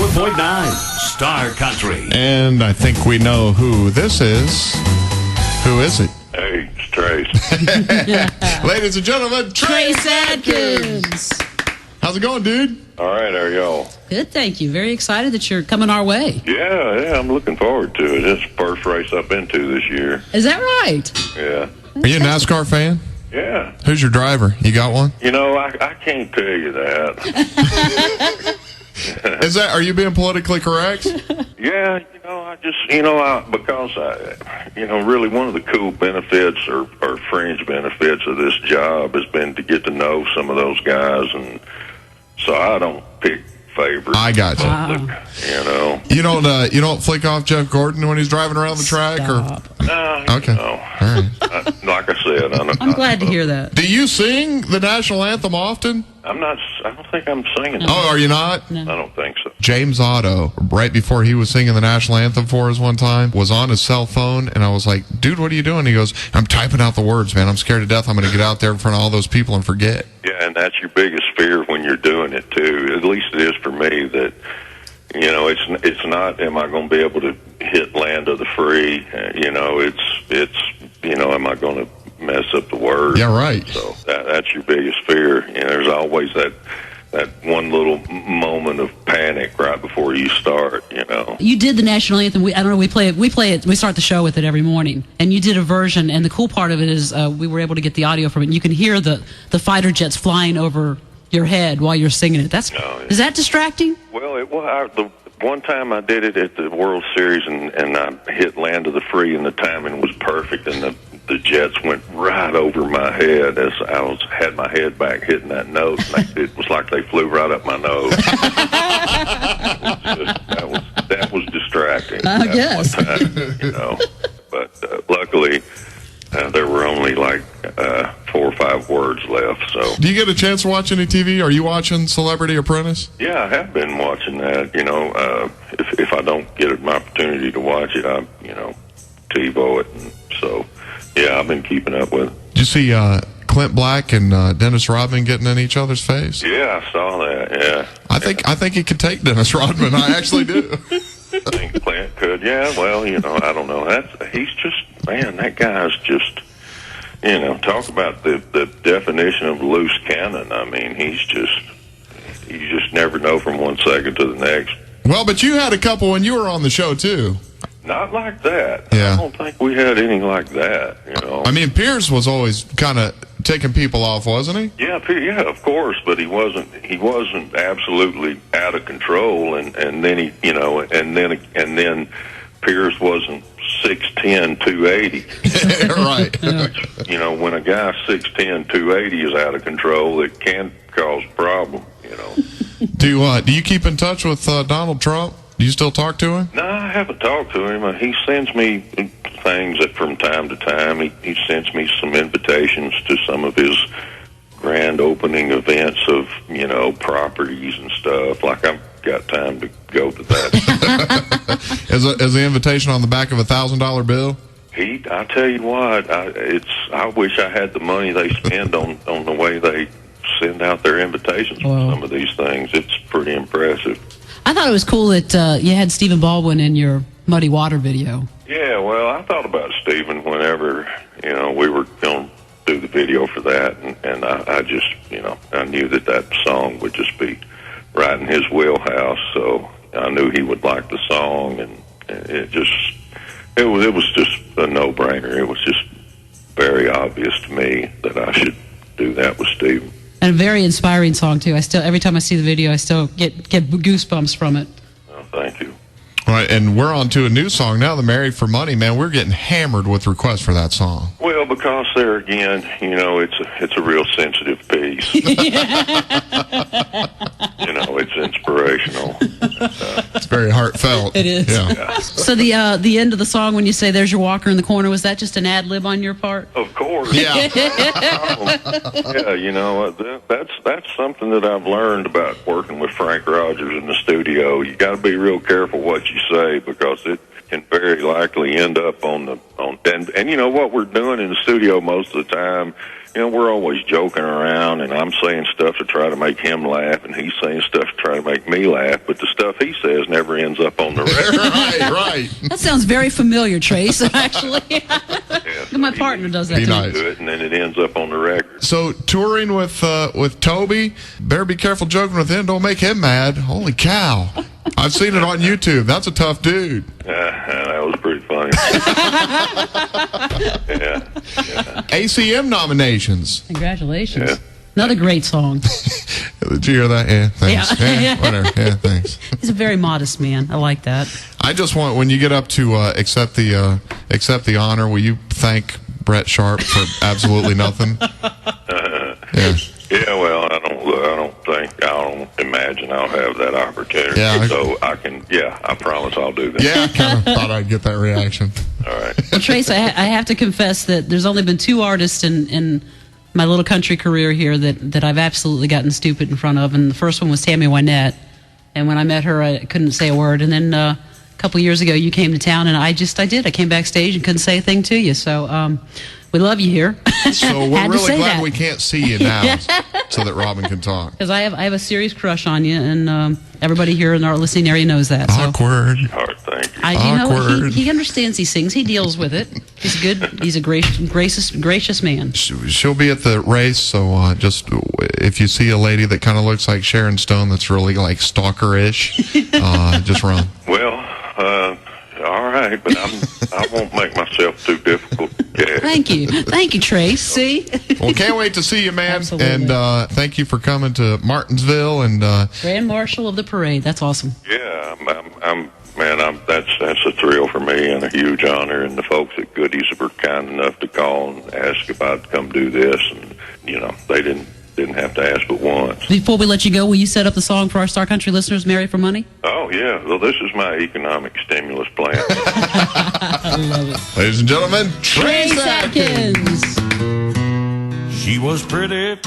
94.9 Star Country. And I think we know who this is. Who is it? Hey, it's Trace. Ladies and gentlemen, Trace Adkins. How's it going, dude? All right, how are y'all? Good, thank you. Very excited that you're coming our way. Yeah, I'm looking forward to it. It's the first race I've been to this year. Is that right? Yeah. Are you a NASCAR fan? Yeah. Who's your driver? You got one? You know, I can't tell you that. Are you being politically correct? Yeah, because really one of the cool benefits or fringe benefits of this job has been to get to know some of those guys, and so I don't pick favorites. I got you. Wow. You don't flick off Jeff Gordon when he's driving around the track? Stop. Okay. All right. Like I said, I'm glad to hear that. Do you sing the national anthem often? I don't think I'm singing. Oh, are you not? No. I don't think so. James Otto, right before he was singing the national anthem for us one time, was on his cell phone, and I was like, dude, what are you doing? He goes, I'm typing out the words, man. I'm scared to death I'm going to get out there in front of all those people and forget. Yeah, and that's your biggest fear when you're doing it, too. At least it is for me that, it's not, am I going to be able to hit land of the free? Am I going to mess up the words? Yeah, right. So that's your biggest fear. There's always that one little moment of panic right before you start, You did the national anthem. I don't know. We play it. We start the show with it every morning. And you did a version. And the cool part of it is we were able to get the audio from it. And you can hear the fighter jets flying over your head while you're singing it. Is that distracting? Well, the one time I did it at the World Series, and I hit land of the free, and the timing was perfect, and the jets went right over my head as I had my head back hitting that note. And it was like they flew right up my nose. That was distracting. I guess. But luckily, there were only like 4 or 5 words left. So, do you get a chance to watch any TV? Are you watching Celebrity Apprentice? Yeah, I have been watching that. If I don't get an opportunity to watch it, I TiVo it, and so yeah, I've been keeping up with it. Did you see Clint Black and Dennis Rodman getting in each other's face? Yeah, I saw that. Yeah, I think he could take Dennis Rodman. I actually do. I think Clint could. Yeah, well, I don't know. That guy's just, talk about the definition of loose cannon. I mean, you just never know from one second to the next. Well, but you had a couple when you were on the show too. Not like that. Yeah. I don't think we had any like that. I mean, Pierce was always kind of taking people off, wasn't he? Yeah, of course, but he wasn't absolutely out of control, and then and then Pierce wasn't 6'10", 280. Right. Which, when a guy 6'10", 280 is out of control, it can cause a problem. Do you keep in touch with Donald Trump? Do you still talk to him? No, I haven't talked to him. He sends me things that from time to time. He sends me some invitations to some of his grand opening events of, properties and stuff. Like, I've got time to go to that. Is the invitation on the back of a $1,000 bill? I tell you what, I wish I had the money they spend on the way they send out their invitations for some of these things. It's pretty impressive. I thought it was cool that you had Stephen Baldwin in your Muddy Water video. Yeah, well, I thought about Stephen whenever, we were going to do the video for that, and I just, I knew that song would just be right in his wheelhouse, so I knew he would like the song, and it was just a no-brainer. It was just very obvious to me that I should do that with Stephen. And a very inspiring song, too. Every time I see the video, I still get goosebumps from it. Oh, thank you. All right, and we're on to a new song now, the Married for Money, man. We're getting hammered with requests for that song. Well, because there again, it's a real sensitive piece. It's inspirational. It's very heartfelt. It is. Yeah. So the end of the song, when you say "There's your walker in the corner," was that just an ad lib on your part? Of course. Yeah. That's something that I've learned about working with Frank Rogers in the studio. You got to be real careful what you say, because it can very likely end up on and you know what we're doing in the studio most of the time. You know, we're always joking around, and I'm saying stuff to try to make him laugh, and he's saying stuff to try to make me laugh, but the stuff he says never ends up on the record. Right. That sounds very familiar, Trace, actually. My partner does that, too. Nice. Do it, and then it ends up on the record. So, touring with Toby, better be careful joking with him. Don't make him mad. Holy cow. I've seen it on YouTube. That's a tough dude. That was pretty funny. Yeah. ACM nominations. Congratulations. Yeah. Another great song. Did you hear that? Yeah, thanks. Yeah. Whatever. Yeah, thanks. He's a very modest man. I like that. I just want, when you get up to accept the honor, will you thank Brett Sharp for absolutely nothing? Yeah. Yeah, well, I don't imagine I'll have that opportunity. Yeah, so I promise I'll do that. Yeah, I kind of thought I'd get that reaction. All right. Well, Trace, I have to confess that there's only been two artists in my little country career here that I've absolutely gotten stupid in front of, and the first one was Tammy Wynette. And when I met her, I couldn't say a word. And then a couple years ago, you came to town, and I did. I came backstage and couldn't say a thing to you. So we love you here. So we're really glad that. we can't see you now, so that Robyn can talk. Because I have a serious crush on you, and everybody here in our listening area knows that. So. Awkward. All right, thank you. You know, Awkward. he understands these things. He deals with it. He's good. He's a gracious man. She'll be at the race, so just if you see a lady that kind of looks like Sharon Stone that's really like stalker-ish, just run. Well, all right, but I won't make myself too difficult. Yeah. Thank you, Trace. See? Well, can't wait to see you, man. Absolutely. And thank you for coming to Martinsville. And Grand Marshal of the parade. That's awesome. Yeah, that's a thrill for me and a huge honor. And the folks at Goodies were kind enough to call and ask if I'd come do this, and they didn't have to ask but once. Before we let you go, will you set up the song for our Star Country listeners, Marry for Money? Oh yeah, well this is my economic stimulus plan. I love it. ladies and gentlemen, Trace Adkins. She was pretty